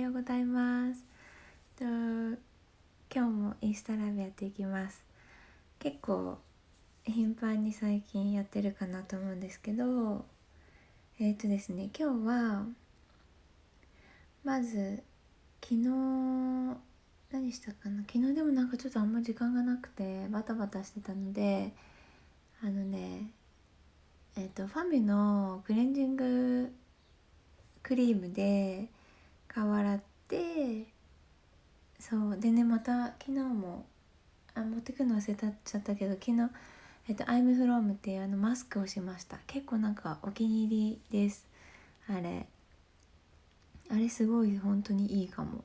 ようございます。今日もインスタライブやっていきます。結構頻繁に最近やってるかなと思うんですけど、ですね、今日はまず昨日何したかな。昨日でもなんかちょっとあんま時間がなくてバタバタしてたので、ファミのクレンジングクリームで顔洗って、そうでね、また昨日も持ってくの忘れちゃったけど、昨日I'm from っていうマスクをしました。結構なんかお気に入りです。あれすごい本当にいいかも。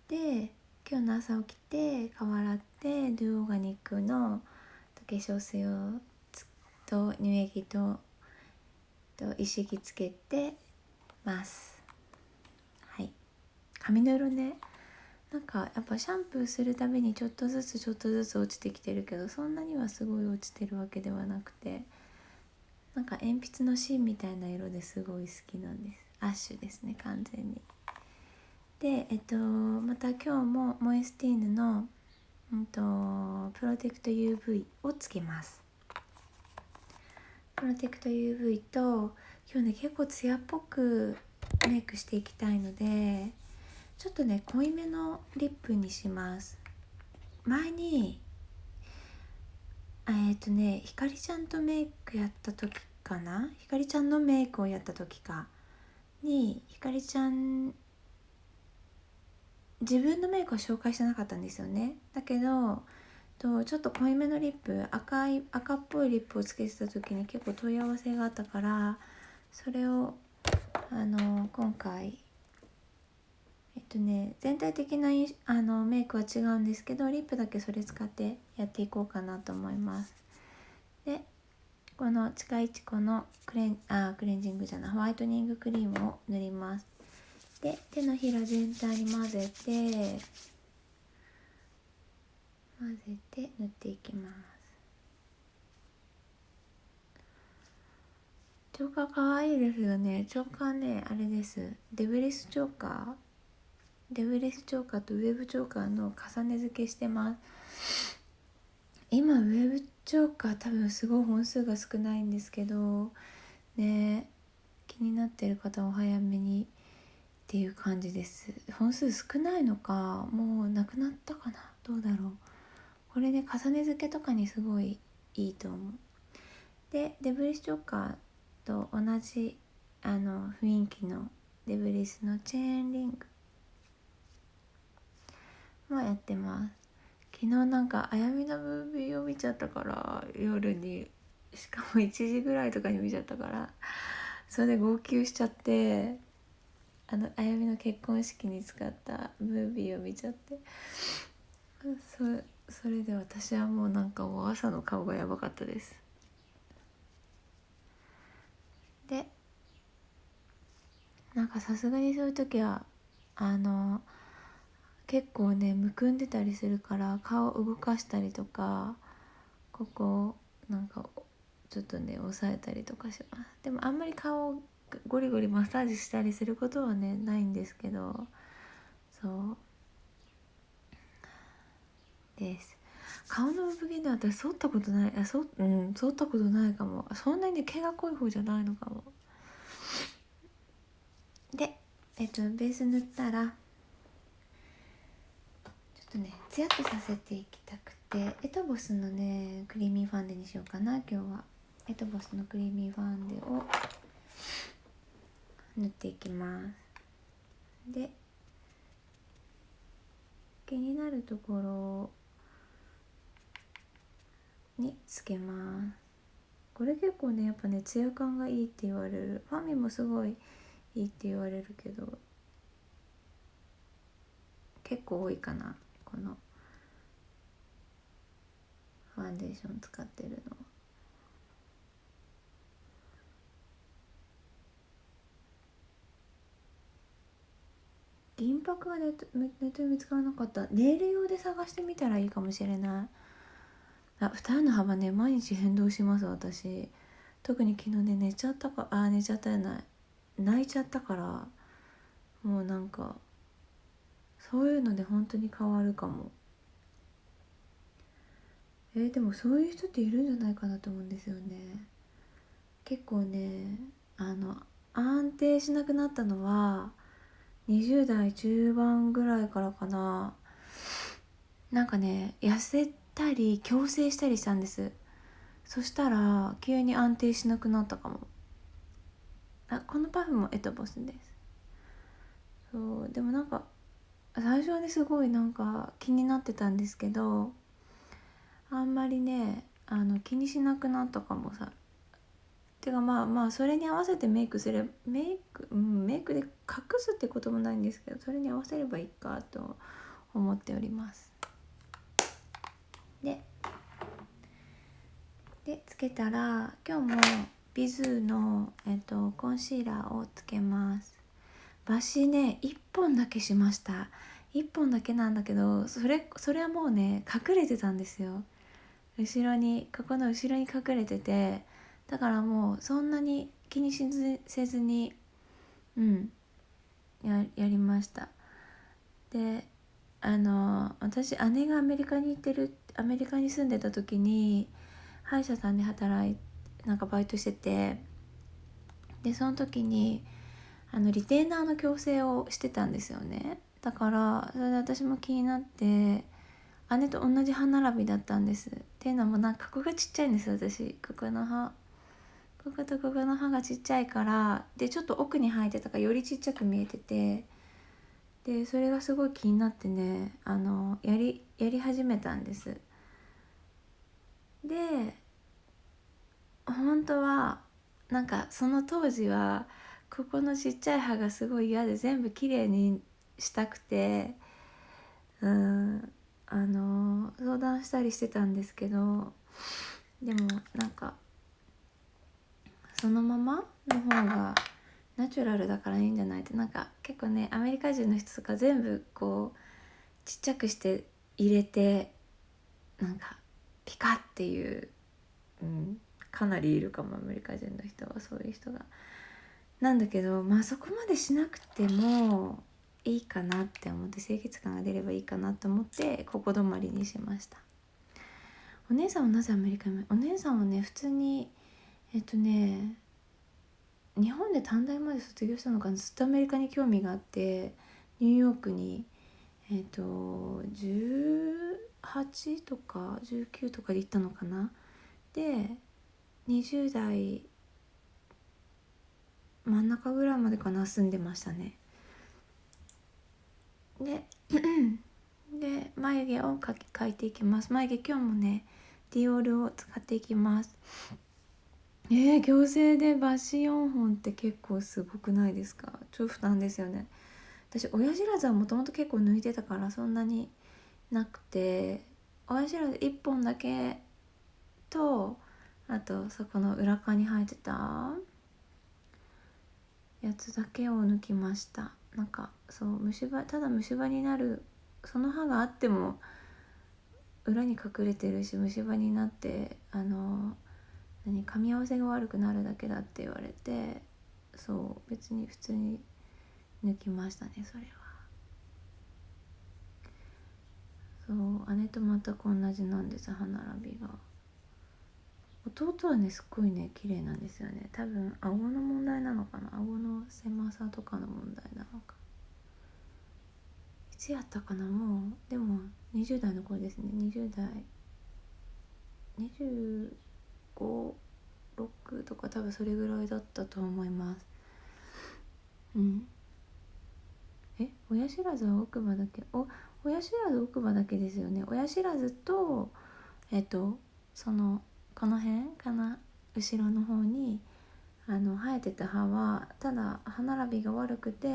で、今日の朝起きて顔洗ってドゥオーガニックの化粧水をと乳液と一式つけてます。はい。髪の色ね、なんかやっぱシャンプーするたびにちょっとずつ落ちてきてるけど、そんなにはすごい落ちてるわけではなくて、なんか鉛筆の芯みたいな色ですごい好きなんです。アッシュですね、完全に。で、また今日もモエスティーヌの、プロテクト UV をつけます。プロテクト UV と、今日ね結構ツヤっぽくメイクしていきたいので、ちょっとね濃いめのリップにします。前にひかりちゃんとメイクやった時かな、ひかりちゃんのメイクをやった時かに、ひかりちゃん自分のメイクは紹介してなかったんですよね。だけどちょっと濃いめのリップ、赤っぽいリップをつけてた時に結構問い合わせがあったから、それを今回全体的なメイクは違うんですけど、リップだけそれ使ってやっていこうかなと思います。で、この近いちこのクレンジングじゃない、ホワイトニングクリームを塗ります。で、手のひら全体に混ぜて塗っていきます。チョーカーかわいいですよね。チョーカーね、あれです。デブリスチョーカーとウェブチョーカーの重ね付けしてます。今ウェブチョーカー多分すごい本数が少ないんですけどね、気になってる方はお早めにっていう感じです。本数少ないのか、もうなくなったかな、どうだろう。これね重ね付けとかにすごいいいと思う。で、デブリスチョーカーと同じ雰囲気のデブリスのチェーンリングもやってます。昨日なんかあやみのムービーを見ちゃったから、夜に、しかも1時ぐらいとかに見ちゃったから、それで号泣しちゃって、あやみの結婚式に使ったムービーを見ちゃって、それで私はもうなんかもう朝の顔がやばかったです。で、なんかさすがにそういう時は結構ねむくんでたりするから顔動かしたりとか、ここなんかちょっとね押さえたりとかします。でもあんまり顔をゴリゴリマッサージしたりすることはねないんですけど、そうです。顔の産毛で私剃ったことない、剃ったことないかも。そんなにね毛が濃い方じゃないのかも。で、ベース塗ったらちょっとねツヤっとさせていきたくて、エトボスのねクリーミーファンデにしようかな。今日はエトボスのクリーミーファンデを塗っていきます。で、気になるところにつけます。これ結構ねやっぱねツヤ感がいいって言われる。ファミもすごいいいって言われるけど、結構多いかな、このファンデーション使ってるのは。銀箔はネットで見つからなかった。ネイル用で探してみたらいいかもしれない。二重の幅ね毎日変動します私。特に昨日ね寝ちゃったやない、泣いちゃったから、もうなんかそういうので本当に変わるかも。でもそういう人っているんじゃないかなと思うんですよね。結構ね、安定しなくなったのは20代中盤ぐらいからかな。なんかね、痩せたり矯正したりしたんです。そしたら急に安定しなくなったかも。このパフもエトボスです。そうでもなんか最初はねすごいなんか気になってたんですけど、あんまりね気にしなくなったかもさ。てかまあそれに合わせてメイクすればメイクで隠すってこともないんですけど、それに合わせればいいかと思っております。でつけたら今日もビズーの、コンシーラーをつけます。バシね1本だけしました。1本だけなんだけど、それはもうね隠れてたんですよ。後ろにここの後ろに隠れてて、だからもうそんなに気にせずにやりました。で私姉がアメリカに住んでた時に歯医者さんでなんかバイトしてて、でその時にリテーナーの矯正をしてたんですよね。だからそれで私も気になって姉と同じ歯並びだったんです。っていうのもなんかここがちっちゃいんですよ。私こことここの歯がちっちゃいから、でちょっと奥に生えてたからよりちっちゃく見えてて、でそれがすごい気になってねやり始めたんです。で本当はなんかその当時はここのちっちゃい歯がすごい嫌で全部きれいにしたくて相談したりしてたんですけど、でもなんかそのままの方がナチュラルだからいいんじゃないって、なんか結構ねアメリカ人の人とか全部こうちっちゃくして入れてなんかピカっていう、かなりいるかもアメリカ人の人はそういう人が。なんだけどそこまでしなくてもいいかなって思って、清潔感が出ればいいかなと思ってここ止まりにしました。お姉さんはなぜアメリカに？お姉さんはね普通に日本で短大まで卒業したのかな。ずっとアメリカに興味があってニューヨークに18とか19とかで行ったのかな。で20代真ん中ぐらいまでかな住んでましたね。で眉毛を描いていきます。眉毛今日もねディオールを使っていきます。矯正でバシ4本って結構すごくないですか？超負担ですよね。私親知らずはもともと結構抜いてたからそんなになくて、親知らず1本だけと、あとそこの裏側に生えてたやつだけを抜きました。なんかそうただ虫歯になる、その歯があっても裏に隠れてるし虫歯になって噛み合わせが悪くなるだけだって言われて、そう別に普通に抜きましたね。それはそう姉と全く同じなんです。歯並びが。弟はねすっごいね綺麗なんですよね。多分顎の問題なのかな、顎の狭さとかの問題なのか。いつやったかな。もうでも20代の頃ですね。20代25、6とか多分それぐらいだったと思います。親知らずは奥歯だけ、親知らず奥歯だけですよね。親知らずとそのこの辺かな、後ろの方に生えてた歯はただ歯並びが悪くて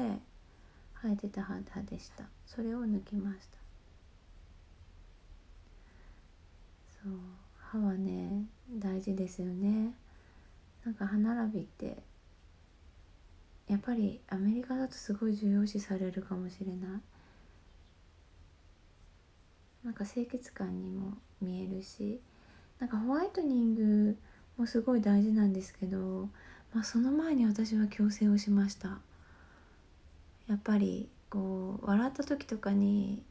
生えてた歯でした。それを抜きました。そう歯はね大事ですよね。なんか歯並びってやっぱりアメリカだとすごい重要視されるかもしれない。なんか清潔感にも見えるし、なんかホワイトニングもすごい大事なんですけど、その前に私は矯正をしました。やっぱりこう笑った時とかに、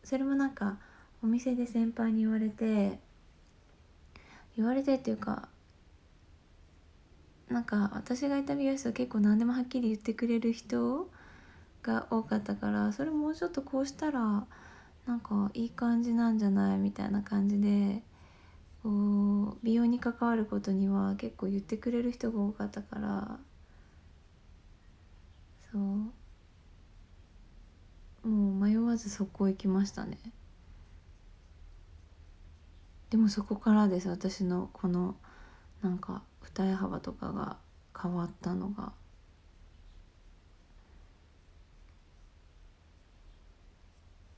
それもなんかお店で先輩に言われてっていうか、なんか私がいた美容室は結構何でもはっきり言ってくれる人が多かったから、それもうちょっとこうしたらなんかいい感じなんじゃないみたいな感じで、こう美容に関わることには結構言ってくれる人が多かったから、そうもう迷わずそこ行きましたね。でもそこからです、私のこのなんか二重幅とかが変わったのが。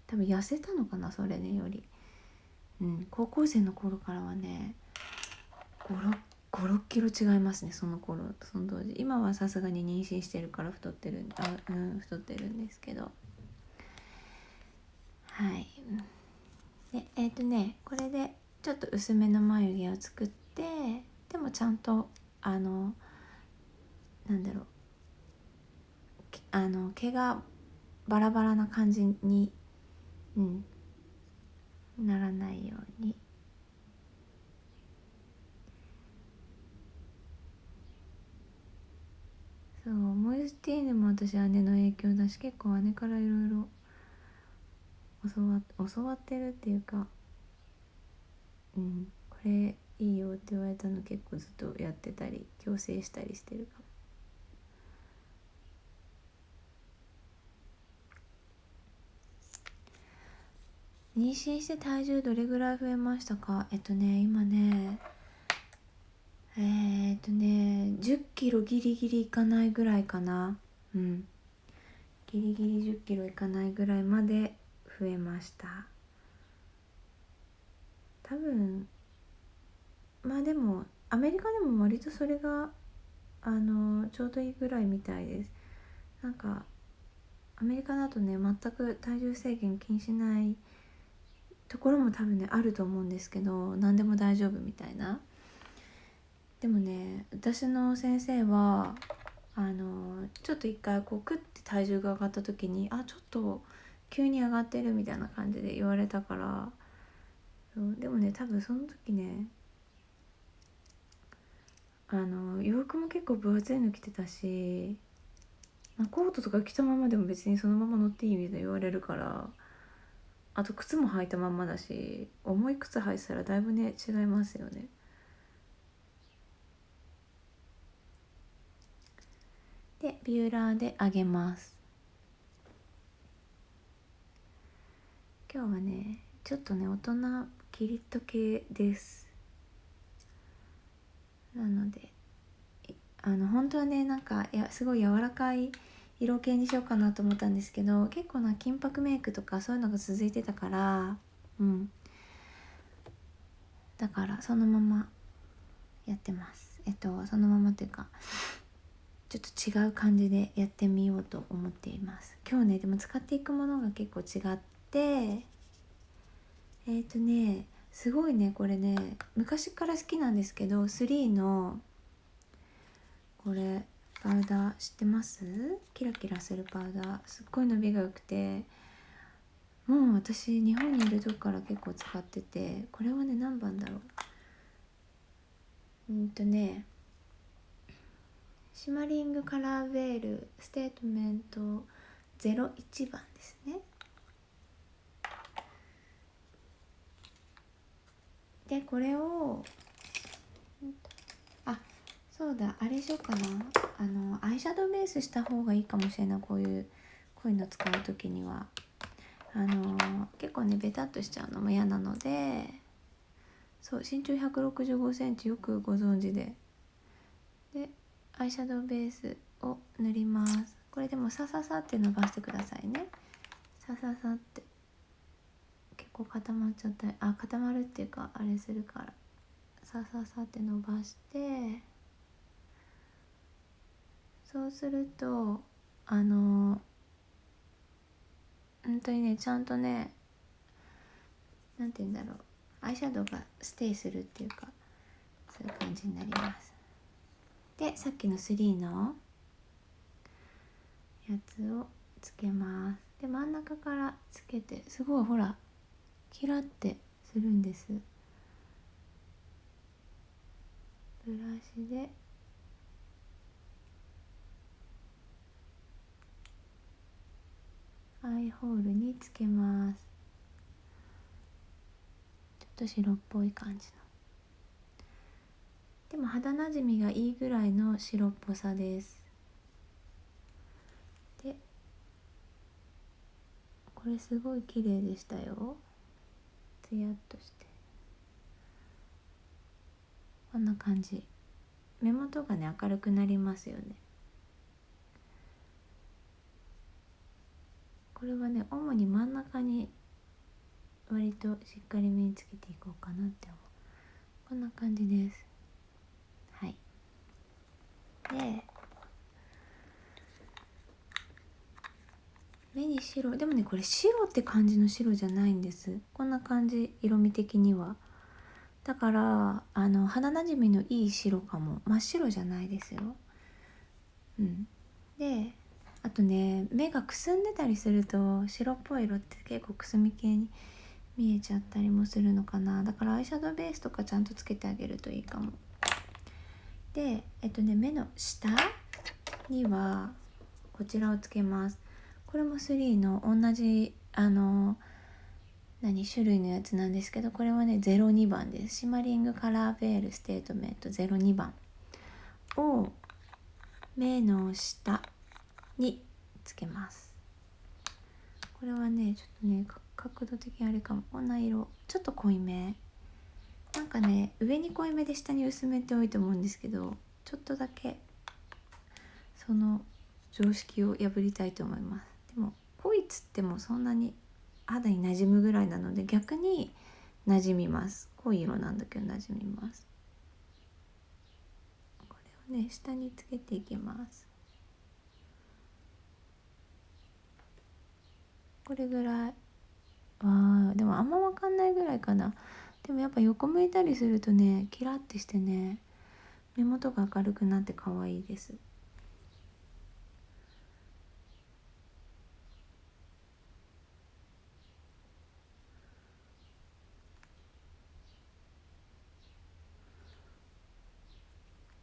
多分痩せたのかな、それねより。高校生の頃からはね56キロ違いますね。その当時。今はさすがに妊娠してるから太ってるんですけど、はい。でこれでちょっと薄めの眉毛を作って、でもちゃんとなんだろう、毛がバラバラな感じに、ならないように。そう、モイスティーヌも私姉の影響だし、結構姉からいろいろ教わってるっていうか、これいいよって言われたの結構ずっとやってたり矯正したりしてるかも。妊娠して体重どれぐらい増えましたか？今ね10キロギリギリいかないぐらいかな。ギリギリ10キロいかないぐらいまで増えました。多分まあでもアメリカでも割とそれがちょうどいいぐらいみたいです。なんかアメリカだとね、全く体重制限気にしないところも多分ねあると思うんですけど、何でも大丈夫みたいな。でもね、私の先生はちょっと一回こうクッて体重が上がった時に、ちょっと急に上がってるみたいな感じで言われたから、そうでもね多分その時ね洋服も結構分厚いの着てたし、コートとか着たままでも別にそのまま乗っていいみたいな言われるから、あと靴も履いたまんまだし、重い靴履いてたらだいぶね違いますよね。でビューラーで上げます。今日はねちょっとね大人キリッと系です。なので本当はねなんかすごい柔らかい色系にしようかなと思ったんですけど、結構な金箔メイクとかそういうのが続いてたから、だからそのままやってます。そのままというかちょっと違う感じでやってみようと思っています。今日ねでも使っていくものが結構違って、すごいねこれね昔から好きなんですけど、3のこれパウダー知ってます？キラキラするパウダー、すっごい伸びが良くて、もう私日本にいる時から結構使ってて、これはね何番だろう、シマリングカラーベールステートメント01番ですね。でこれをそうだ、あれしようかな、アイシャドウベースした方がいいかもしれない。こういうの使う時には結構ねベタっとしちゃうのも嫌なので、そう身長165センチよくご存知でアイシャドウベースを塗ります。これでもサササって伸ばしてくださいね。サササって結構固まっちゃったり、固まるっていうかあれするから、サササって伸ばして、そうすると本当にねちゃんとね、なんて言うんだろう、アイシャドウがステイするっていうか、そういう感じになります。でさっきの3のやつをつけます。で真ん中からつけて、すごいほらキラってするんです。ブラシでアイホールにつけます。ちょっと白っぽい感じの、でも肌なじみがいいぐらいの白っぽさです。でこれすごい綺麗でしたよ。ツヤっとして、こんな感じ。目元がね明るくなりますよね。これはね主に真ん中に割としっかりめにつけていこうかなって思う。こんな感じです。はい。で目に白、でもねこれ白って感じの白じゃないんです。こんな感じ、色味的には。だから肌なじみのいい白かも。真っ白じゃないですよ。うん。であとね、目がくすんでたりすると白っぽい色って結構くすみ系に見えちゃったりもするのかな。だからアイシャドウベースとかちゃんとつけてあげるといいかも。で目の下にはこちらをつけます。これも3の同じ種類のやつなんですけど、これはね02番です。シマリングカラーベールステートメント02番を目の下につけます。これはねちょっとね角度的にあれかも。こんな色ちょっと濃いめ、なんかね上に濃いめで下に薄めって多いと思うんですけど、ちょっとだけその常識を破りたいと思います。でも濃いっつってもそんなに肌に馴染むぐらいなので、逆に馴染みます。濃い色なんだけど馴染みます。これをね下につけていきます。これぐらい。でもあんま分かんないぐらいかな。でもやっぱ横向いたりするとねキラッてしてね、目元が明るくなって可愛いです。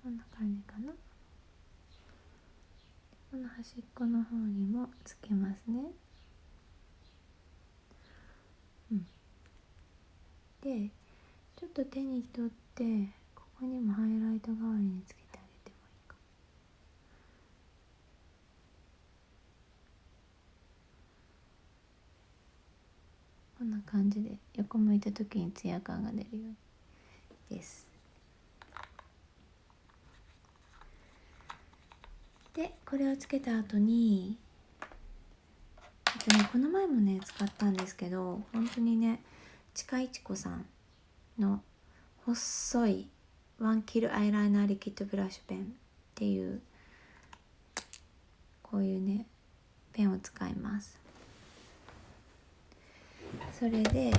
こんな感じかな。この端っこの方にもつけますね。でちょっと手に取ってここにもハイライト代わりにつけてあげてもいいかも。こんな感じで横向いた時にツヤ感が出るようにです。でこれをつけた後にこの前もね使ったんですけど、本当にね近いちこさんの細いワンキルアイライナーリキッドブラッシュペンっていうこういうねペンを使います。それで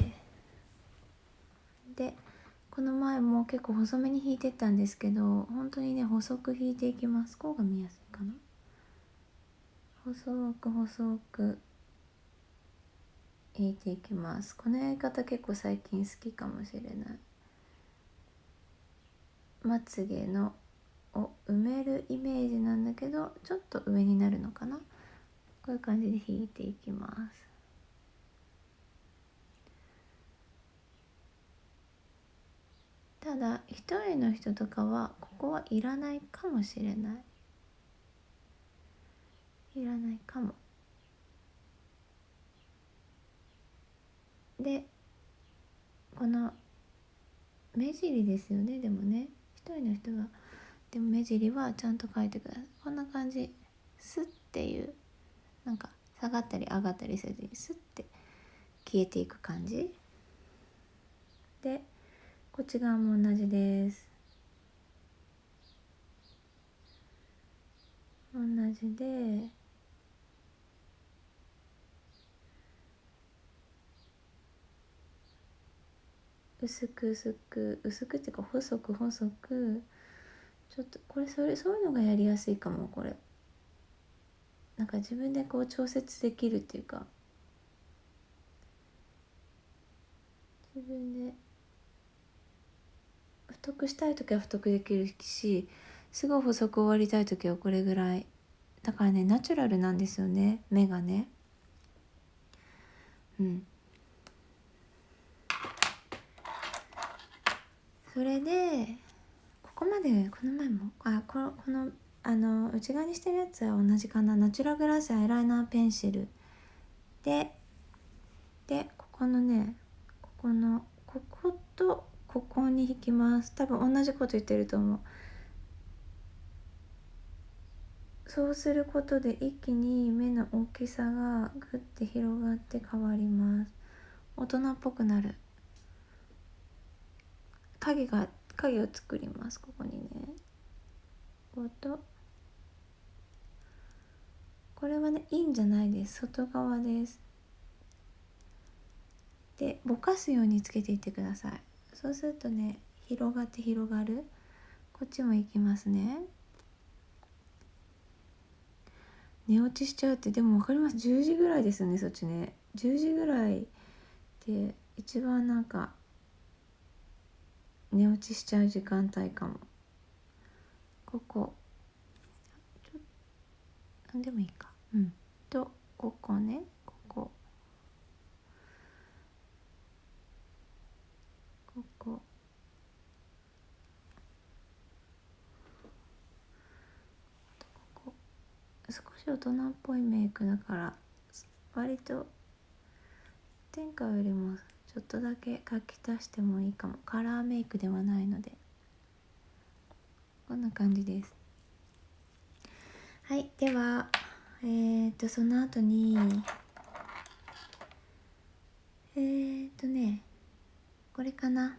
この前も結構細めに引いてったんですけど、本当にね細く引いていきます。こうが見やすいかな。細く細く引いていきます。このやり方結構最近好きかもしれない。まつげのを埋めるイメージなんだけど、ちょっと上になるのかな。こういう感じで引いていきます。ただ一重の人とかはここはいらないかもしれない。いらないかも。でこの目尻ですよね。でもね一重の人はでも目尻はちゃんと描いてください。こんな感じ。スッっていうなんか下がったり上がったりせずにスッて消えていく感じで、こっち側も同じです。同じで薄く薄く薄くっていうか細く細く、ちょっとこれそういうのがやりやすいかも。これなんか自分でこう調節できるっていうか、自分で太くしたい時は太くできるし、すごい細く終わりたい時はこれぐらいだからね、ナチュラルなんですよね、目がね。それでここまで、この前もこの内側にしてるやつは同じかな。ナチュラルグラスアイライナーペンシルで、ここのね、こことここに引きます。多分同じこと言ってると思う。そうすることで一気に目の大きさがグッて広がって変わります。大人っぽくなる。影を作ります。ここにね、これはね、インじゃないです、外側です。でぼかすようにつけていってください。そうするとね、広がる。こっちも行きますね。寝落ちしちゃうって、でも分かります。10時ぐらいですよね、そっちね。10時ぐらいで一番なんか寝落ちしちゃう時間帯かも。ここなんでもいいか。とここね、ここ少し大人っぽいメイクだから割と前回よりもちょっとだけ書き足してもいいかも。カラーメイクではないので、こんな感じです。はい、ではその後にこれかな。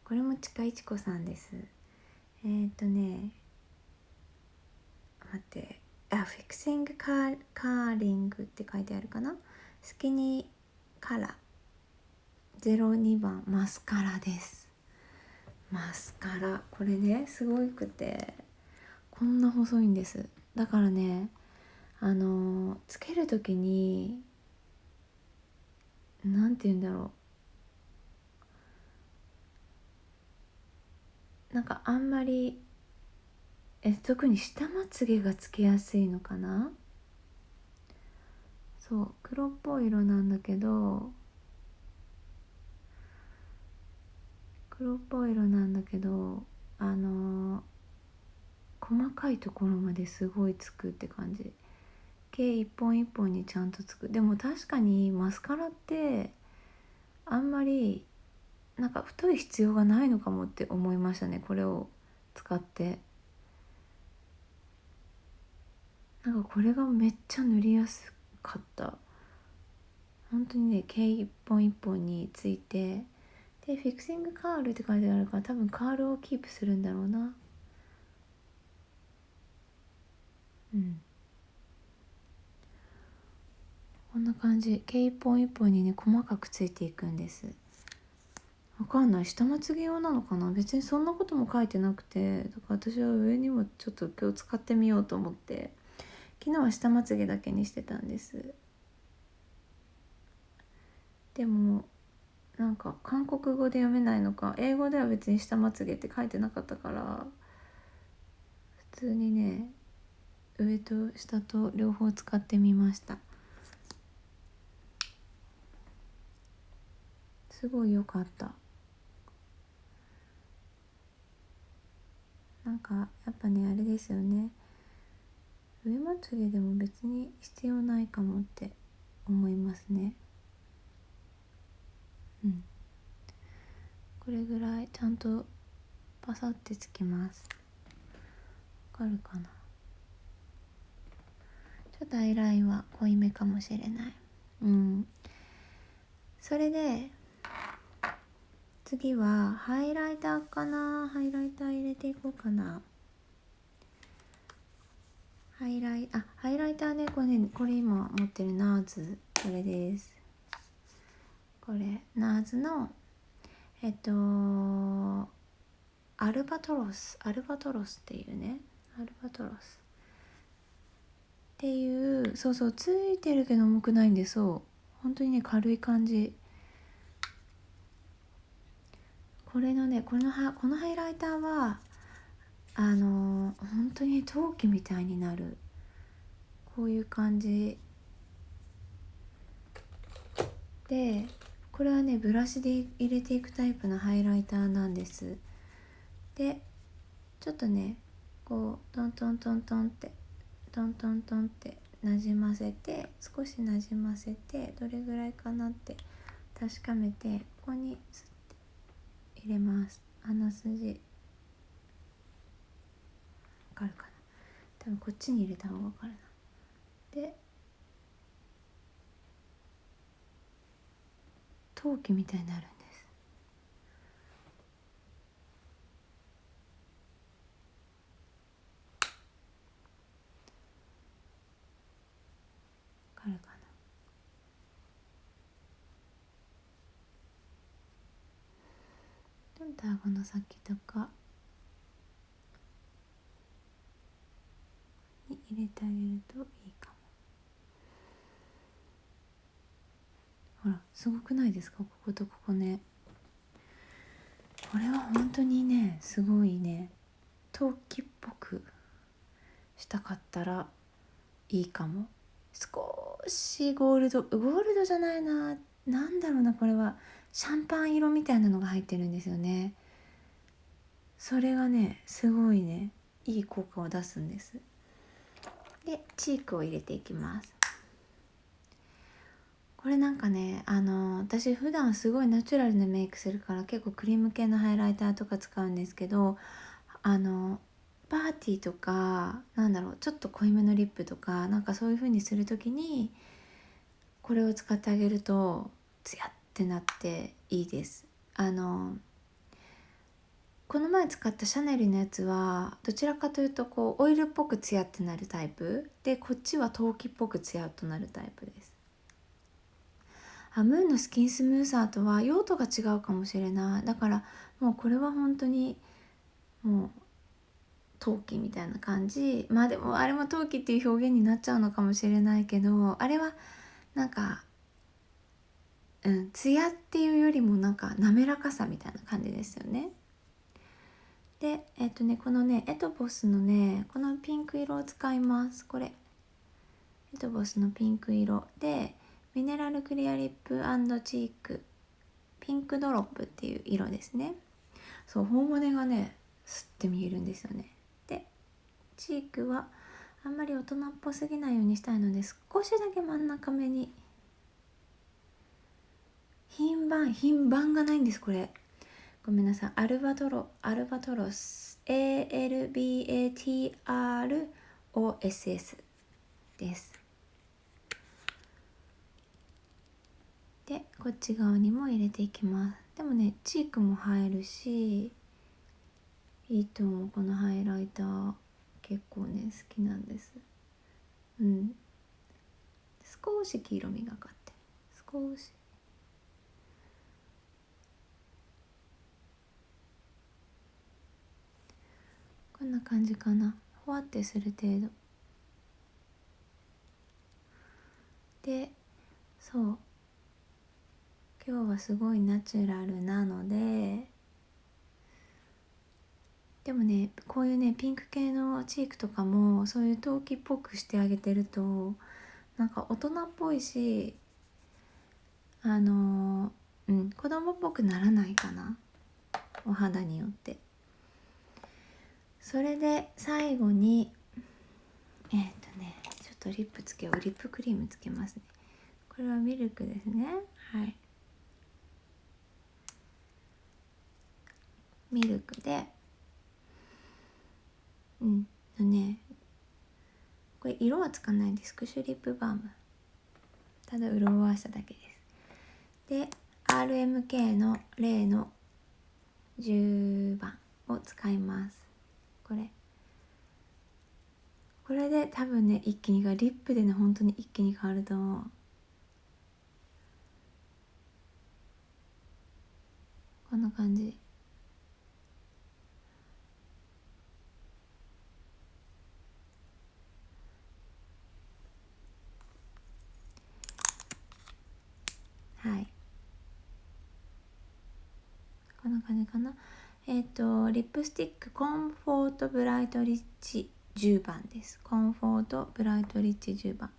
これもちかいちこさんです。待って、フィクシングカーリングって書いてあるかな。スキニーカラー02番マスカラです。マスカラ、これね、すごくてこんな細いんです。だからね、つける時になんて言うんだろう、なんかあんまり特に下まつげがつけやすいのかな。そう、黒っぽい色なんだけど細かいところまですごいつくって感じ。毛一本一本にちゃんとつく。でも確かにマスカラってあんまりなんか太い必要がないのかもって思いましたね、これを使って。なんかこれがめっちゃ塗りやすかった。本当にね、毛一本一本について、でフィクシングカールって書いてあるから、多分カールをキープするんだろうな。こんな感じ。毛一本一本にね、細かくついていくんです。わかんない、下まつげ用なのかな。別にそんなことも書いてなくて、だから私は上にもちょっと今日使ってみようと思って、昨日は下まつげだけにしてたんです。でもなんか韓国語で読めないのか、英語では別に下まつげって書いてなかったから、普通にね、上と下と両方使ってみました。すごい良かった。なんかやっぱね、あれですよね、上まつげでも別に必要ないかもって思いますね。これぐらいちゃんとパサってつきます。わかるかな。ちょっとアイラインは濃いめかもしれない。それで次はハイライターかな。ハイライター入れていこうかな。ハイライターね、これ今持ってるナーズ、これです。これナーズのアルバトロスっていうね、アルバトロスていう、そうそうついてるけど重くないんで、そう本当にね軽い感じ。これのねこのハイライターは本当に陶器みたいになる、こういう感じで、これはねブラシで入れていくタイプのハイライターなんです。でちょっとねこうトントントントンってトントントンってなじませて、少しなじませて、どれぐらいかなって確かめて、ここにスッて入れます。鼻筋わかるかな、多分こっちに入れた方がわかるな。で陶器みたいになるんです。わかるかな。でも顎の先とかに入れてあげるといいかも。ほらすごくないですか、こことここね。これは本当にねすごいね、陶器っぽくしたかったらいいかも。少しゴールドじゃないな、なんだろうな、これはシャンパン色みたいなのが入ってるんですよね。それがねすごいねいい効果を出すんです。でチークを入れていきます。これなんかね私普段すごいナチュラルなメイクするから結構クリーム系のハイライターとか使うんですけど、パーティーとかなんだろうちょっと濃いめのリップとかなんかそういう風にする時にこれを使ってあげるとツヤってなっていいです。この前使ったシャネルのやつはどちらかというとこうオイルっぽくツヤってなるタイプで、こっちは陶器っぽくツヤっとなるタイプです。ムーンのスキンスムーサーとは用途が違うかもしれない。だからもうこれは本当にもう陶器みたいな感じ。まあでもあれも陶器っていう表現になっちゃうのかもしれないけど、あれはなんか艶っていうよりもなんか滑らかさみたいな感じですよね。でこのねエトボスのねこのピンク色を使います。これエトボスのピンク色でミネラルクリアリップ&チークピンクドロップっていう色ですね。そう頬骨がねスッて見えるんですよね。でチークはあんまり大人っぽすぎないようにしたいので少しだけ真ん中目に品番がないんです。これごめんなさい。アルバトロス ALBATROSS です。でこっち側にも入れていきます。でもねチークも入るしいいと思う。このハイライター結構ね好きなんです。少し黄色みがかって少しこんな感じかな。ほわってする程度で、そう今日はすごいナチュラルなので、でもねこういうねピンク系のチークとかもそういう陶器っぽくしてあげてるとなんか大人っぽいし子供っぽくならないかな、お肌によって。それで最後にちょっとリップつけよう。リップクリームつけますね。これはミルクですね。はい、ミルクでこれ色はつかないです。クッシュリップバーム、ただ潤わしただけです。で RMK の例の10番を使います。これで多分ね一気にリップでね本当に一気に変わると思う。こんな感じ。な感じかな。リップスティックコンフォートブライトリッチ10番です。コンフォートブライトリッチ10番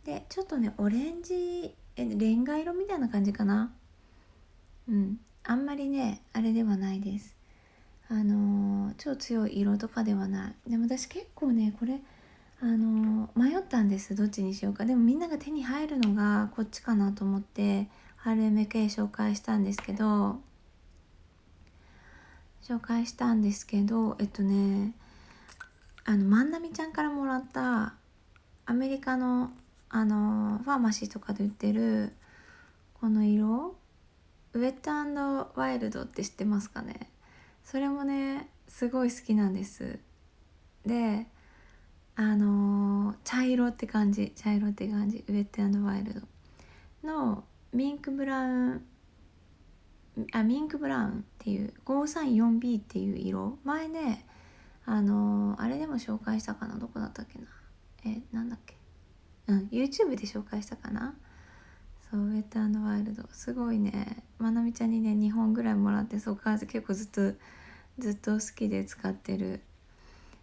で、ちょっとねオレンジレンガ色みたいな感じかな。あんまりねあれではないです。超強い色とかではない。でも私結構ねこれ迷ったんです。どっちにしようか。でもみんなが手に入るのがこっちかなと思って RMK 紹介したんですけど万波ちゃんからもらったアメリカのファーマシーとかで売ってるこの色ウェット&ワイルドって知ってますかね。それもねすごい好きなんです。で茶色って感じウェット&ワイルドのミンクブラウンっていう 534B っていう色、前ねあれでも紹介したかな。どこだったっけな、なんだっけ、YouTube で紹介したかな。そう、ウェット&ワイルドすごいね。まなみちゃんにね2本ぐらいもらって、そうか結構ずっと好きで使ってる。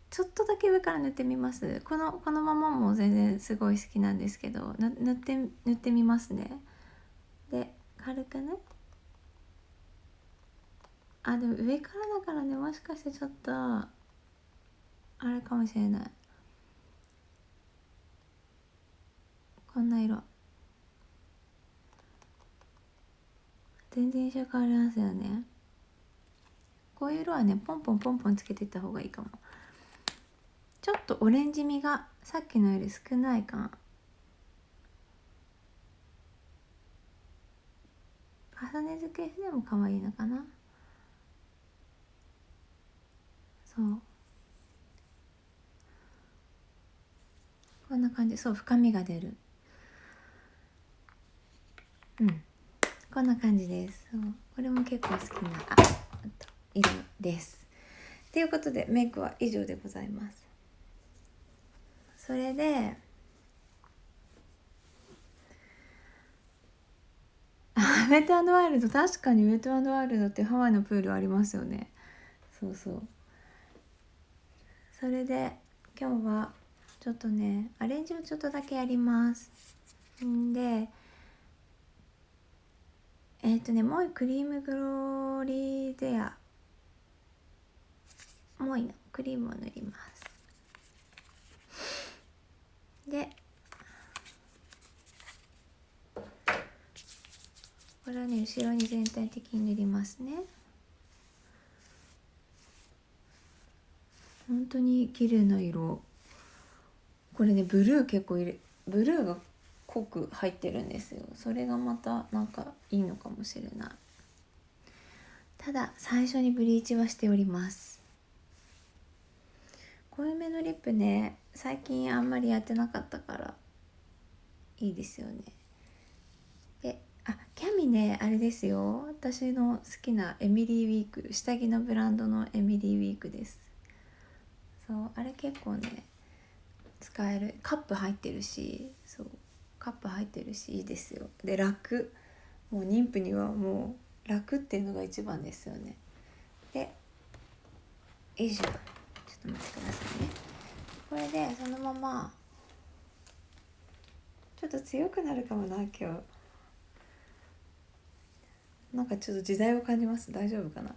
ちょっとだけ上から塗ってみます。このままも全然すごい好きなんですけど、塗ってみますね。で軽くね、でも上からだからね、もしかしてちょっとあれかもしれない。こんな色全然印象変わりますよね。こういう色はねポンポンつけていった方がいいかも。ちょっとオレンジ味がさっきのより少ないか。重ね付けでも可愛いのかな。そうこんな感じ。そう、深みが出る。こんな感じです。そうこれも結構好きな色です。ということでメイクは以上でございます。それでウェット&ワイルド、確かにウェット&ワイルドってハワイのプールありますよね。そうそれで今日はちょっとねアレンジをちょっとだけやります。でもうクリームグローリーゼアもういいのクリームを塗ります。でこれはね後ろに全体的に塗りますね。本当に綺麗な色。これねブルーが濃く入ってるんですよ。それがまたなんかいいのかもしれない。ただ最初にブリーチはしております。濃いめのリップね最近あんまりやってなかったからいいですよね。でキャミねあれですよ、私の好きなエミリーウィーク、下着のブランドのエミリーウィークです。そうあれ結構ね使える。カップ入ってるしいいですよ。で楽、もう妊婦にはもう楽っていうのが一番ですよね。で以上、ちょっと待ってくださいね。これでそのままちょっと強くなるかもな今日。なんかちょっと時代を感じます。大丈夫かな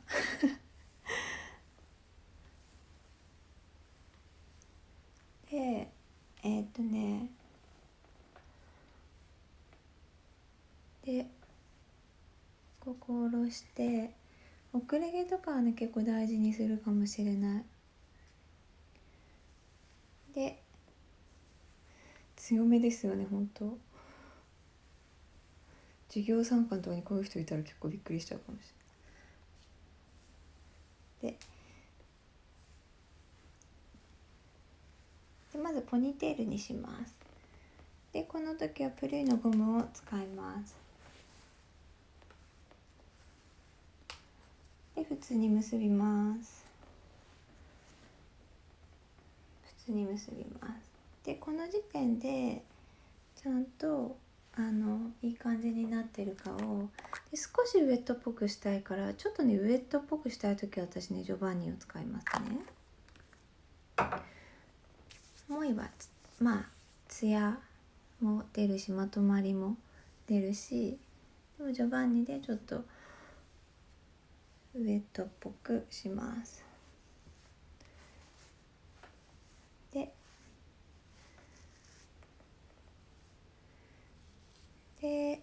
ででここを下ろして、遅れ毛とかはね結構大事にするかもしれない。で強めですよね本当。授業参観とかにこういう人いたら結構びっくりしちゃうかもしれない。でまずポニーテールにします。でこの時はプルイのゴムを使います。で普通に結びます。でこの時点でちゃんといい感じになってるかをで少しウエットっぽくしたいから、ちょっとねウエットっぽくしたい時は私ねジョバンニを使いますね。もういいわ。まあツヤも出るしまとまりも出るし、でもジョバンニでちょっとウエットっぽくします。で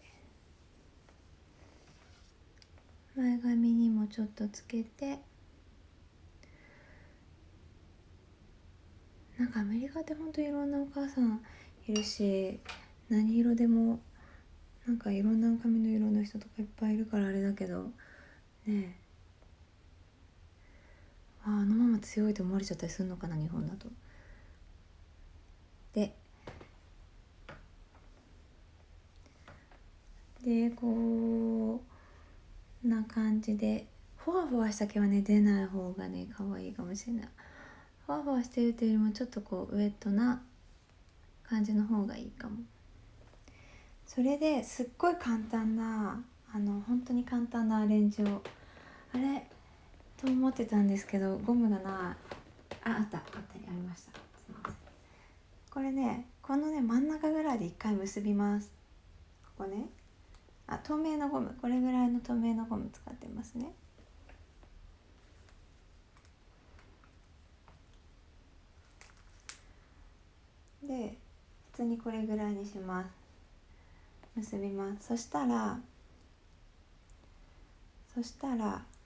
前髪にもちょっとつけて、なんかアメリカってほんといろんなお母さんいるし、何色でもなんかいろんな髪の色の人とかいっぱいいるからあれだけどねあのまま強いと思われちゃったりするのかな、日本だと。でこうな感じでふわふわした毛はね出ない方がね可愛いかもしれない。ふわふわしてるというよりもちょっとこうウエットな感じの方がいいかも。それですっごい簡単な本当に簡単なアレンジをあれと思ってたんですけど、ゴムがない。あったりありました。すいません。これねこのね真ん中ぐらいで一回結びます。ここね、透明のゴム、これぐらいの透明のゴム使ってますね。で普通にこれぐらいにします。結びます。そしたら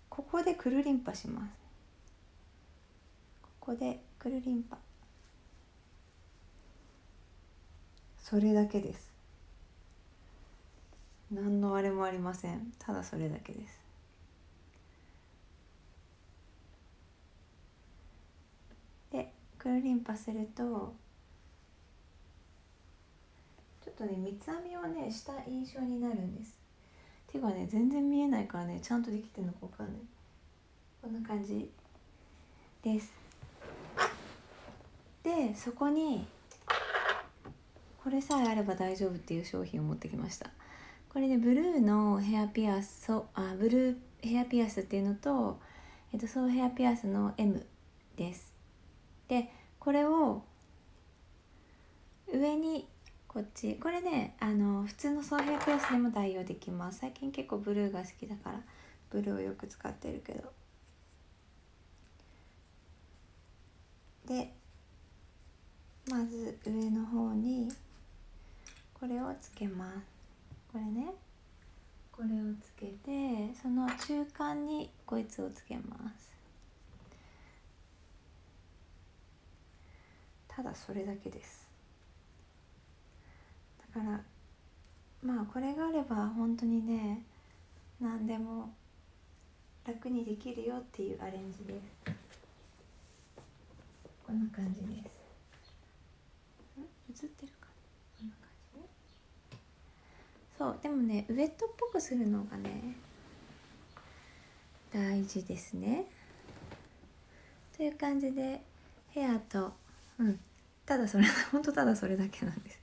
ここでくるりんぱします。ここでくるりんぱ、それだけです。何のあれもありません。ただそれだけです。でくるりんぱするとちょっとね三つ編みをねした印象になるんです。ていうかね全然見えないからねちゃんとできてるのか分かんない。こんな感じです。でそこにこれさえあれば大丈夫っていう商品を持ってきました。これねブルーのヘアピアス、ブルーヘアピアスっていうのと、ソーヘアピアスの M です。でこれを上にこっち、これね普通のソーヘアピアスでも代用できます。最近結構ブルーが好きだからブルーをよく使ってるけど。でまず上の方にこれをつけます。これね、これをつけてその中間にこいつをつけます。ただそれだけです。だからまあこれがあれば本当にね何でも楽にできるよっていうアレンジです。こんな感じです。映ってるかな、こんな感じね。そうでもねウエットっぽくするのがね大事ですね。という感じでヘアとただそれ本当ただそれだけなんです。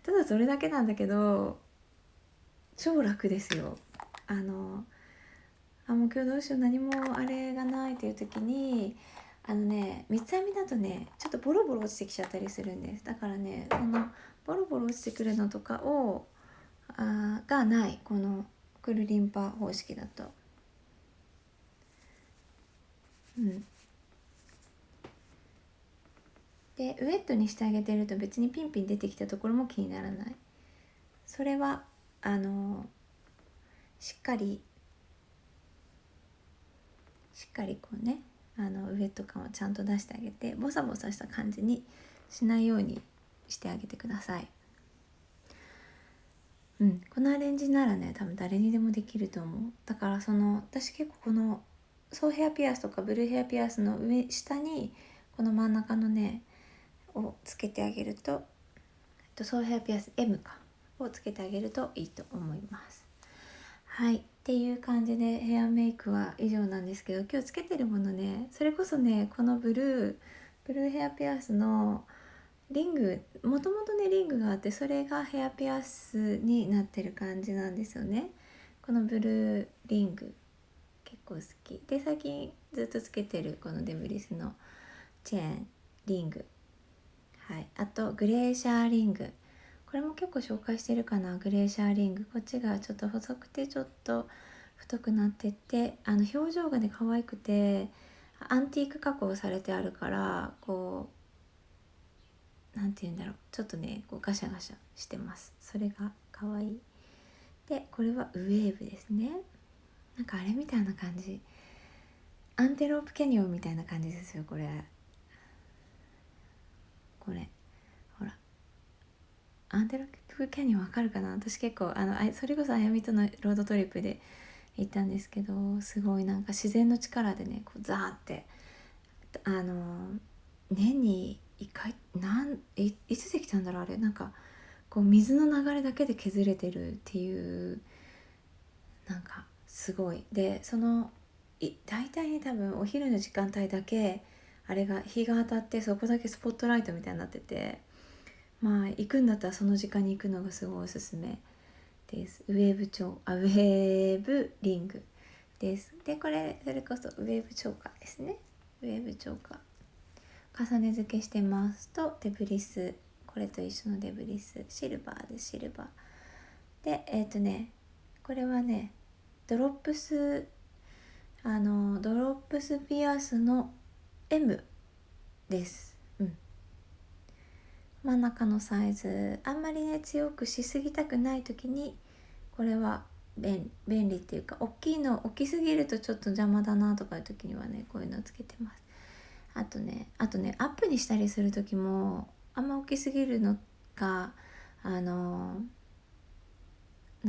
ただそれだけなんだけど超楽ですよ。もう今日どうしよう何もあれがないという時に三つ編みだとねちょっとボロボロ落ちてきちゃったりするんです。だからねそのボロボロ落ちてくるのとかをがないこのくるりんぱ方式だと。でウエットにしてあげてると別にピンピン出てきたところも気にならない。それはしっかりこうねウエット感をちゃんと出してあげてボサボサした感じにしないようにしてあげてください。このアレンジならね多分誰にでもできると思う。だから私結構このソーヘアピアスとかブルーヘアピアスの下にこの真ん中のねをつけてあげると、ソーヘアピアス M かをつけてあげるといいと思います。はいっていう感じでヘアメイクは以上なんですけど、今日つけてるものねそれこそねこのブルーヘアピアスのリング、もともとねリングがあって、それがヘアピアスになってる感じなんですよね。このブルーリング結構好きで、最近ずっとつけてるこのデブリスのチェーンリング、はい、あとグレーシャーリング、これも結構紹介してるかな。グレーシャーリング、こっちがちょっと細くてちょっと太くなってって、表情がね可愛くて、アンティーク加工されてあるから、こうなんて言うんだろう、ちょっとねこうガシャガシャしてます。それが可愛い。でこれはウェーブですね。なんかあれみたいな感じ、アンテロープキャニオンみたいな感じですよ。これほら、アンテロープキャニオンわかるかな。私結構それこそあやみとのロードトリップで行ったんですけど、すごいなんか自然の力でねこうザーって年に1回いつできたんだろうあれ。なんかこう水の流れだけで削れてるっていう、なんかすごい。で大体ね多分お昼の時間帯だけあれが日が当たって、そこだけスポットライトみたいになってて、まあ行くんだったらその時間に行くのがすごいおすすめです。ウェーブリングです。でこれそれこそウェーブチョーカーですね。ウェーブチョーカー重ね付けしてますと、デブリス、これと一緒のデブリスシルバーです。シルバーでこれはねドロップスピアスの M です。真ん中のサイズ、あんまりね強くしすぎたくない時にこれは便利っていうか、大きすぎるとちょっと邪魔だなとかいう時にはねこういうのをつけてます。あとねアップにしたりする時も、あんま大きすぎるのがな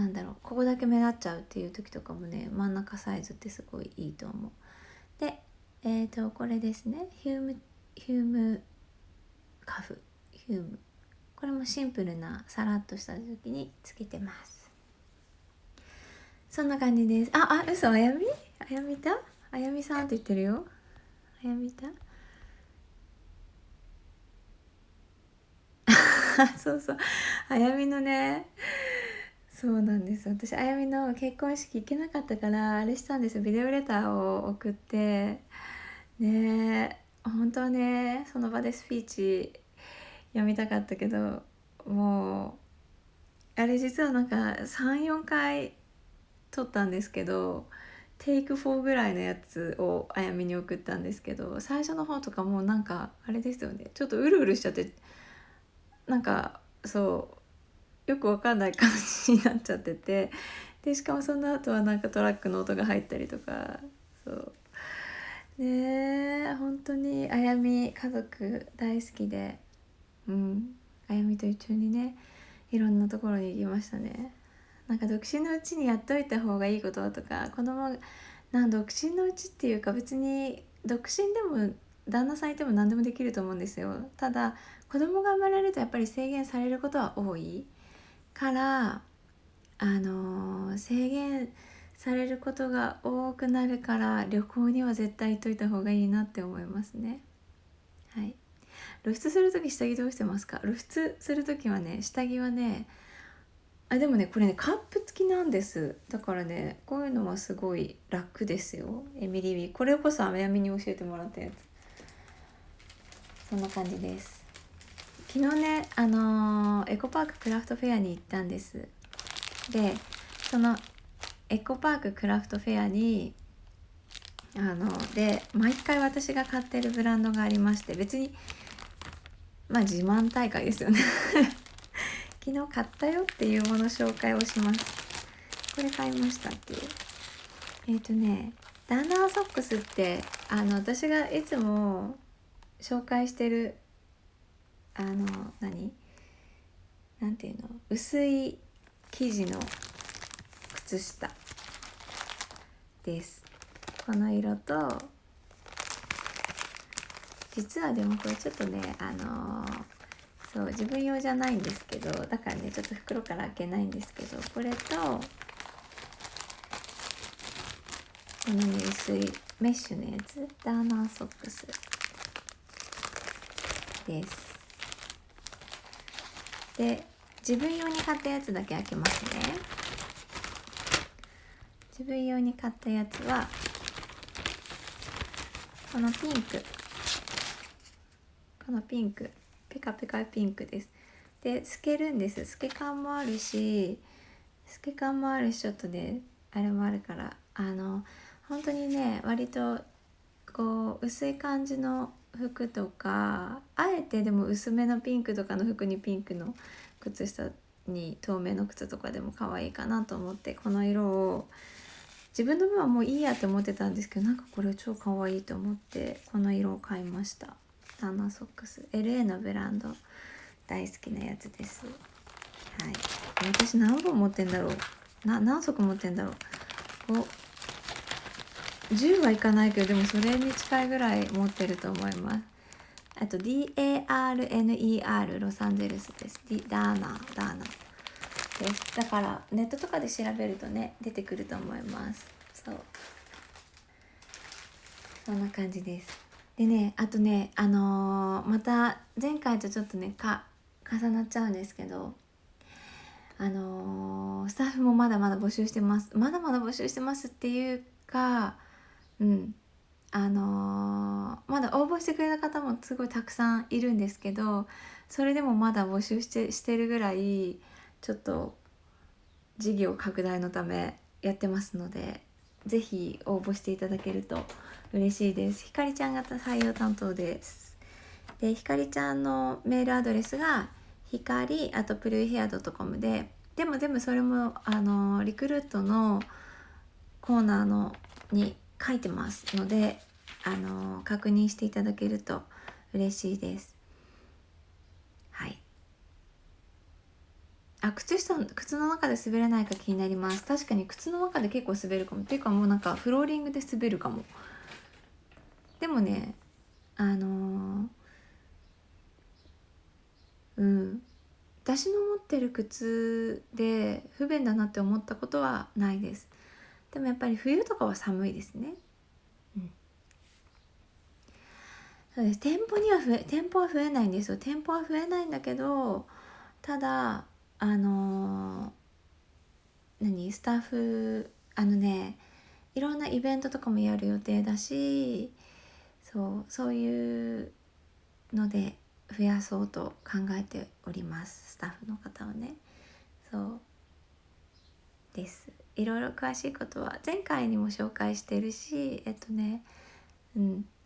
んだろう、ここだけ目立っちゃうっていう時とかもね、真ん中サイズってすごいいいと思う。でこれですね、ヒュームカフ、これもシンプルなさらっとした時につけてます。そんな感じです。嘘、あやみさんって言ってるよ。あやみたそうそう、あやみのね、そうなんです。私あやみの結婚式行けなかったから、あれしたんですよ。ビデオレターを送ってね。本当はねその場でスピーチ読みたかったけど、もうあれ実はなんか3、4回撮ったんですけど、テイク4ぐらいのやつをあやみに送ったんですけど、最初の方とかもうなんかあれですよね、ちょっとうるうるしちゃって、なんかそうよくわかんない感じになっちゃってて、でしかもその後はなんかトラックの音が入ったりとか、そうねえ、本当にあやみ家族大好きで、あやみと一緒にねいろんなところに行きましたね。なんか独身のうちにやっといた方がいいこととか、独身のうちっていうか、別に独身でも旦那さんいても何でもできると思うんですよ。ただ子供が生まれるとやっぱり制限されることは多いから、制限されることが多くなるから、旅行には絶対行っといた方がいいなって思いますね。はい。露出する時下着どうしてますか？露出する時はね、下着はね、でもねこれねカップ付きなんです。だからねこういうのはすごい楽ですよ。エミリー・ウィこれこそあやみに教えてもらったやつ。そんな感じです。昨日ねエコパーククラフトフェアに行ったんです。でそのエコパーククラフトフェアにで毎回私が買ってるブランドがありまして、別に自慢大会ですよね昨日買ったよっていうもの紹介をします。これ買いましたっていう、ダナーソックスって私がいつも紹介してるなんていうの、薄い生地の靴下です。この色と、実はでもこれちょっとねそう自分用じゃないんですけど、だからねちょっと袋から開けないんですけど、これとこのね薄いメッシュのやつ、ダーナーソックスです。で自分用に買ったやつだけ開けますね。自分用に買ったやつはこのピンクペカペカピンクです。で透けるんです。透け感もあるしちょっとねあれもあるから、本当にね割とこう薄い感じの服とか、あえてでも薄めのピンクとかの服にピンクの靴下に透明の靴とかでも可愛いかなと思って、この色を自分の分はもういいやって思ってたんですけど、なんかこれ超可愛いと思ってこの色を買いました。ターナーソックス LA のブランド、大好きなやつです。はい、私何本持ってんだろう、何足持ってんだろう、10はいかないけど、でもそれに近いぐらい持ってると思います。あと DARNER ロサンゼルスです。ダーナです。だからネットとかで調べるとね出てくると思います。そんな感じです。でね、あとねまた前回とちょっとね重なっちゃうんですけど、スタッフもまだまだ募集してますっていうか、まだ応募してくれた方もすごいたくさんいるんですけど、それでもまだ募集してるぐらいちょっと事業拡大のためやってますので、ぜひ応募していただけると嬉しいです。ひかりちゃんが採用担当です。でひかりちゃんのメールアドレスがひかり@pruihair.com でもそれもリクルートのコーナーに書いてますので、確認していただけると嬉しいです。はい。靴の中で滑らないか気になります。確かに靴の中で結構滑るかも。っていうかもうなんかフローリングで滑るかも。でもね私の持ってる靴で不便だなって思ったことはないです。でもやっぱり冬とかは寒いですね。そうです。店舗は増えないんですよ。店舗は増えないんだけど、ただスタッフいろんなイベントとかもやる予定だし、そういうので増やそうと考えております。スタッフの方はね。そうです。いろいろ詳しいことは前回にも紹介してるし、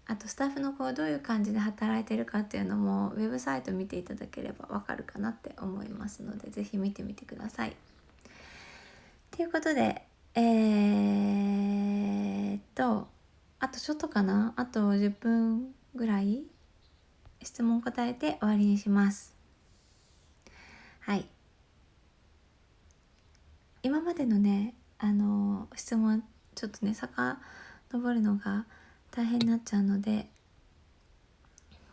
あとスタッフの子はどういう感じで働いてるかっていうのもウェブサイト見ていただければわかるかなって思いますので、ぜひ見てみてください。ということであとちょっとかな、あと10分ぐらい質問答えて終わりにします。はい、今までのね質問ちょっとね遡るのが大変になっちゃうので、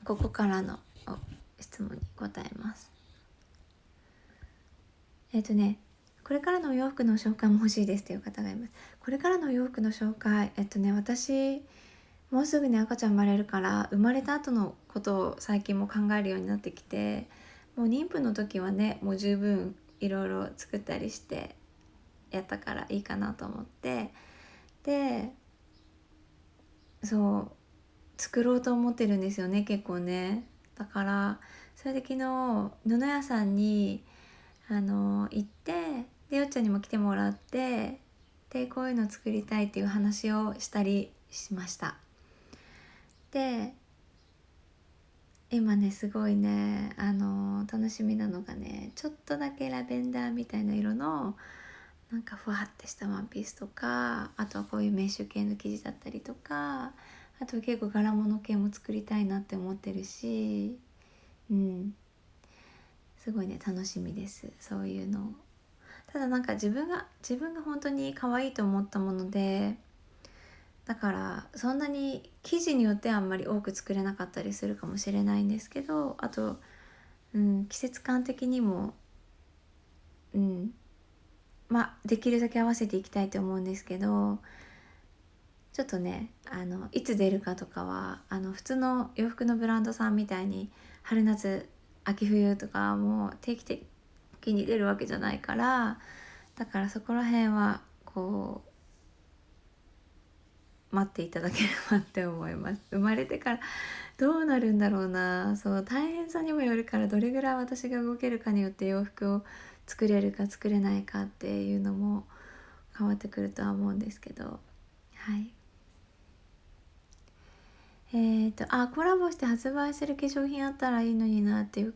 ここからの質問に答えます。これからのお洋服の紹介も欲しいですという方がいます。これからのお洋服の紹介、私もうすぐね赤ちゃん生まれるから、生まれた後のことを最近も考えるようになってきて、もう妊婦の時はねもう十分いろいろ作ったりしてやったからいいかなと思って、で作ろうと思ってるんですよね、結構ね。だからそれで昨日布屋さんに行って、でよっちゃんにも来てもらって、でこういうの作りたいっていう話をしたりしました。で今ねすごいね楽しみなのがね、ちょっとだけラベンダーみたいな色のなんかふわってしたワンピースとか、あとはこういうメッシュ系の生地だったりとか、あと結構柄物系も作りたいなって思ってるし、すごいね楽しみです、そういうの。ただなんか自分が本当に可愛いと思ったもので、だからそんなに生地によってはあんまり多く作れなかったりするかもしれないんですけど、あと、季節感的にもできるだけ合わせていきたいと思うんですけど、ちょっとねいつ出るかとかは普通の洋服のブランドさんみたいに春夏秋冬とかも定期的に出るわけじゃないから、だからそこら辺はこう待っていただければって思います。生まれてからどうなるんだろうな。そう大変さにもよるから、どれぐらい私が動けるかによって洋服を作れるか作れないかっていうのも変わってくるとは思うんですけど、はい。コラボして発売する化粧品あったらいいのになっていう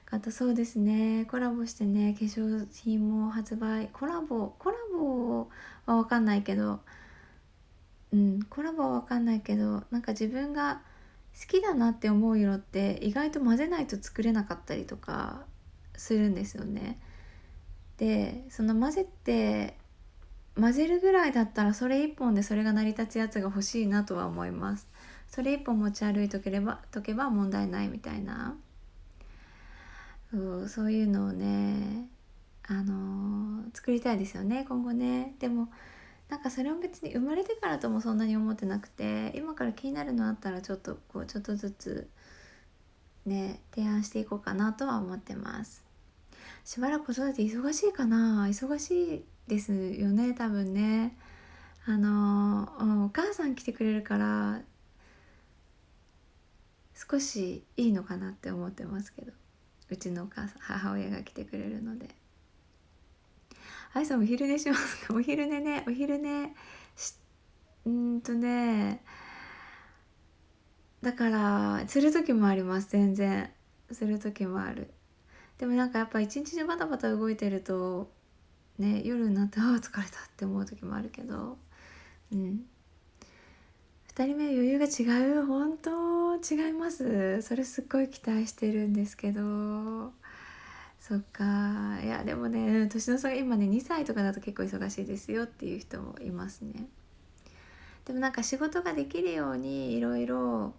方、そうですね、コラボしてね、化粧品も発売、コラボは分かんないけど、コラボは分かんないけど、なんか自分が好きだなって思う色って意外と混ぜないと作れなかったりとかするんですよね。でその混ぜるぐらいだったらそれ一本でそれが成り立つやつが欲しいなとは思います。それ一本持ち歩いとけば問題ないみたいな、そういうのをね、作りたいですよね今後ね。でもなんかそれも別に生まれてからともそんなに思ってなくて、今から気になるのあったらちょっとずつね提案していこうかなとは思ってます。しばらく子育て忙しいかな。忙しいですよね多分ね。お母さん来てくれるから少しいいのかなって思ってますけど、うちのお母さん母親が来てくれるので。あいさんお昼寝しますか？お昼寝しね、だからする時もあります。全然する時もある。でもなんかやっぱ一日中バタバタ動いてるとね、夜になって疲れたって思う時もあるけど、2人目余裕が違う。本当違います。それすっごい期待してるんですけど、そっか。いやでもね、年の差が今ね2歳とかだと結構忙しいですよっていう人もいますね。でもなんか仕事ができるようにいろいろ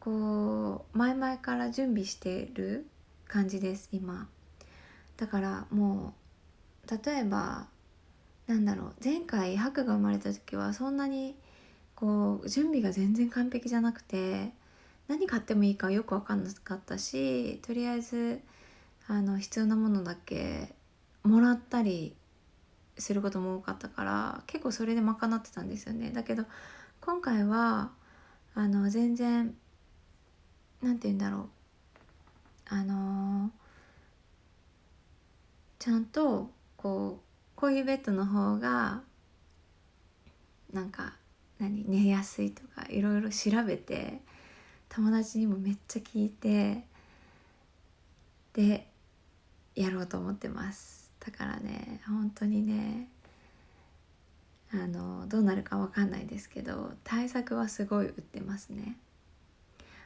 こう前々から準備してる感じです今。だからもう例えば前回ハクが生まれた時はそんなにこう準備が全然完璧じゃなくて、何買ってもいいかよく分かんなかったし、とりあえず必要なものだけもらったりすることも多かったから、結構それで賄ってたんですよね。だけど今回は全然なんて言うんだろう、あのちゃんとこういうベッドの方がなんか寝やすいとかいろいろ調べて、友達にもめっちゃ聞いてでやろうと思ってます。だからね本当にね、どうなるかわかんないですけど対策はすごい打ってますね。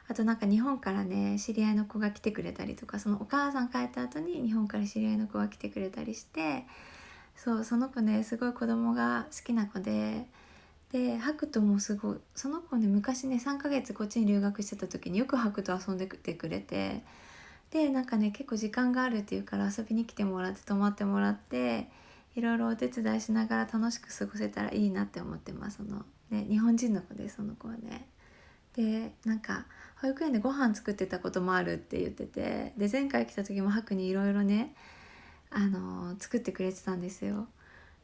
あとなんか日本からね知り合いの子が来てくれたりとか、そのお母さん帰った後に日本から知り合いの子が来てくれたりして、その子ねすごい子供が好きな子でハクともすごい、その子ね昔ね3ヶ月こっちに留学してた時によくハクと遊んでてくれて、でなんかね結構時間があるっていうから遊びに来てもらって泊まってもらって、いろいろお手伝いしながら楽しく過ごせたらいいなって思ってます。日本人の子でその子はね。でなんか保育園でご飯作ってたこともあるって言ってて、で前回来た時もハクにいろいろね作ってくれてたんですよ。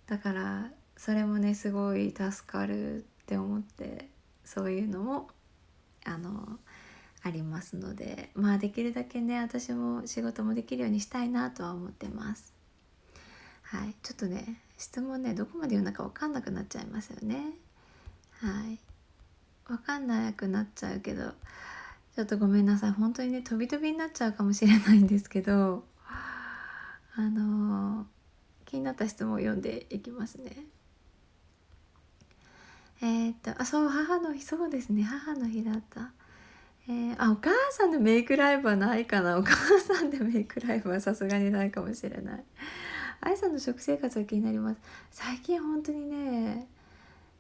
だからそれもねすごい助かるって思って、そういうのもありますので、まあできるだけね私も仕事もできるようにしたいなとは思ってます。はい、ちょっとね質問ねどこまで言うのか分かんなくなっちゃいますよね。はい、分かんなくなっちゃうけどちょっとごめんなさい。本当にね飛び飛びになっちゃうかもしれないんですけど、気になった質問を読んでいきますね。そう母の日、そうですね母の日だった。お母さんのメイクライブはないかな。お母さんでメイクライブはさすがにないかもしれない。愛さんの食生活は気になります。最近本当にね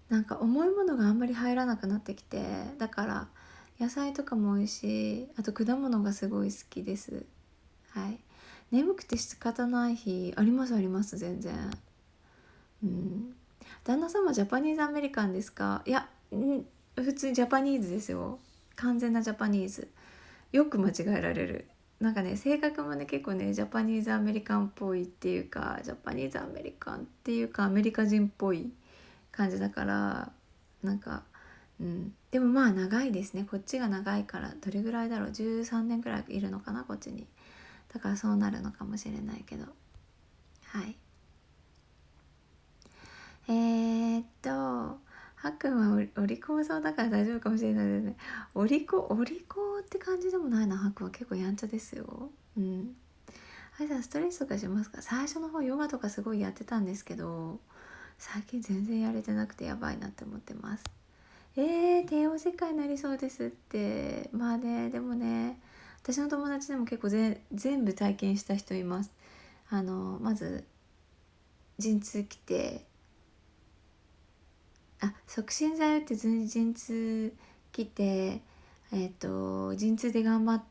なんか重いものがあんまり入らなくなってきて、だから野菜とかも美味しい、あと果物がすごい好きです。はい。眠くて仕方ない日ありますあります、全然。旦那様ジャパニーズアメリカンですか？いや、普通にジャパニーズですよ。完全なジャパニーズ。よく間違えられる。なんかね性格もね結構ねジャパニーズアメリカンっぽいっていうか、ジャパニーズアメリカンっていうかアメリカ人っぽい感じだから、なんかでもまあ長いですね。こっちが長いから、どれぐらいだろう、13年くらいいるのかなこっちに。だからそうなるのかもしれないけど、はい。はっくんはお利口そうだから大丈夫かもしれないですね。お利口って感じでもないな。はっくんは結構やんちゃですよ。あれさんストレスとかしますか？最初の方ヨガとかすごいやってたんですけど、最近全然やれてなくてやばいなって思ってます。帝王切開になりそうですって。まあね、でもね、私の友達でも結構全部体験した人います。まず陣痛来て、促進剤打って陣痛来て、陣痛で頑張っ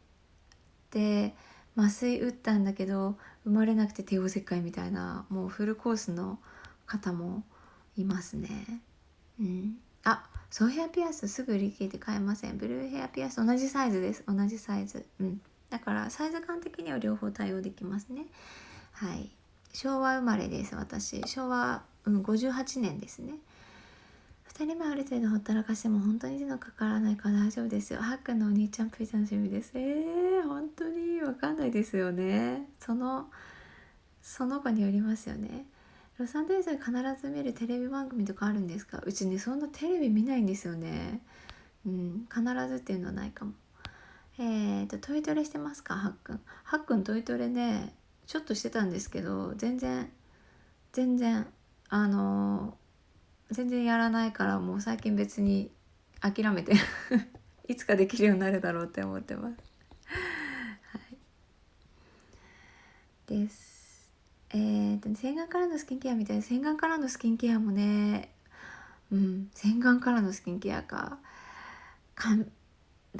て麻酔打ったんだけど生まれなくて帝王切開みたいな、もうフルコースの方もいますね。そう、ヘアピアスすぐ売り切れて買えません。ブルーヘアピアス同じサイズです。同じサイズ。だからサイズ感的には両方対応できますね。はい。昭和生まれです。私昭和、58年ですね。2人目ある程度ほったらかしても本当に手のかからないから大丈夫ですよ。ハックのお兄ちゃんプリ楽しみです。本当にわかんないですよね。その子によりますよね。ロサンゼルスで必ず見るテレビ番組とかあるんですか？うちねそんなテレビ見ないんですよね。必ずっていうのはないかも。トイトレしてますか？はっくんトイトレねちょっとしてたんですけど、全然全然やらないから、もう最近別に諦めていつかできるようになるだろうって思ってます。はいです。洗顔からのスキンケアみたいな。洗顔からのスキンケアもね、洗顔からのスキンケアだ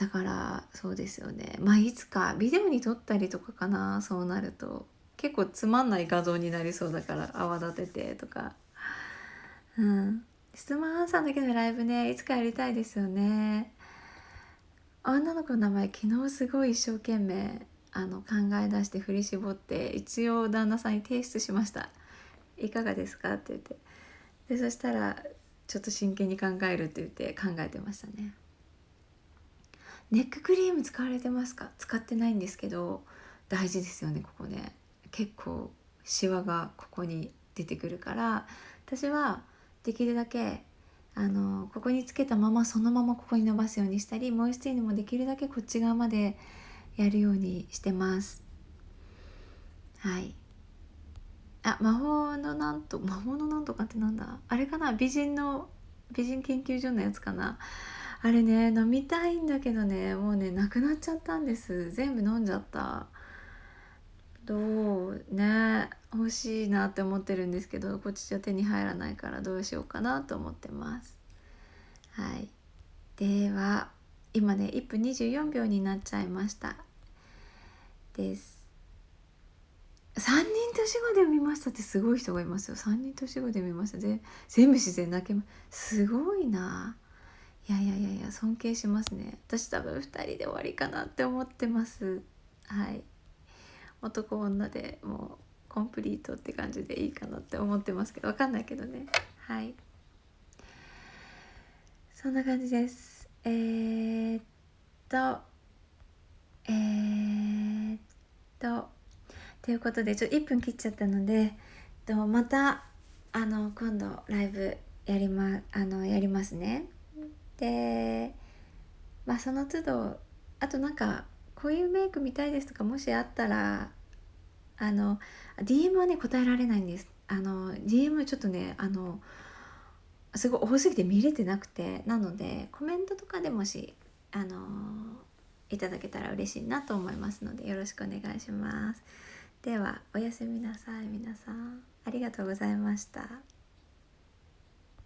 からそうですよね。まあいつかビデオに撮ったりとかかな。そうなると結構つまんない画像になりそうだから、泡立ててとか。質問アンサーだけのライブね、いつかやりたいですよね。女の子の名前昨日すごい一生懸命考え出して振り絞って一応旦那さんに提出しました。いかがですかって言って、でそしたらちょっと真剣に考えるって言って考えてましたね。ネッククリーム使われてますか？使ってないんですけど大事ですよね。ここね結構シワがここに出てくるから、私はできるだけここにつけたままそのままここに伸ばすようにしたり、モイスティーにもできるだけこっち側までやるようにしてます。はい。魔法のなんとかってなんだ、あれかな、美人研究所のやつかな。あれね飲みたいんだけどね、もうねなくなっちゃったんです。全部飲んじゃった。どうね、欲しいなって思ってるんですけど、こっちじゃ手に入らないからどうしようかなと思ってます。はい。では今ね1分24秒になっちゃいましたです。3人年子で見ましたってすごい人がいますよ。3人年子で見ましたで全部自然泣けすごいな。いや尊敬しますね。私多分2人で終わりかなって思ってます。はい。男女でもうコンプリートって感じでいいかなって思ってますけど、分かんないけどね。はい、そんな感じです。とえー、っとということでちょっと1分切っちゃったので、また今度ライブやりますね。でその都度あとなんかこういうメイク見たいですとかもしあったらDM はね答えられないんです。DM ちょっとねすごい多すぎて見れてなくて、なのでコメントとかでもしいただけたら嬉しいなと思いますのでよろしくお願いします。ではおやすみなさい。皆さんありがとうございました。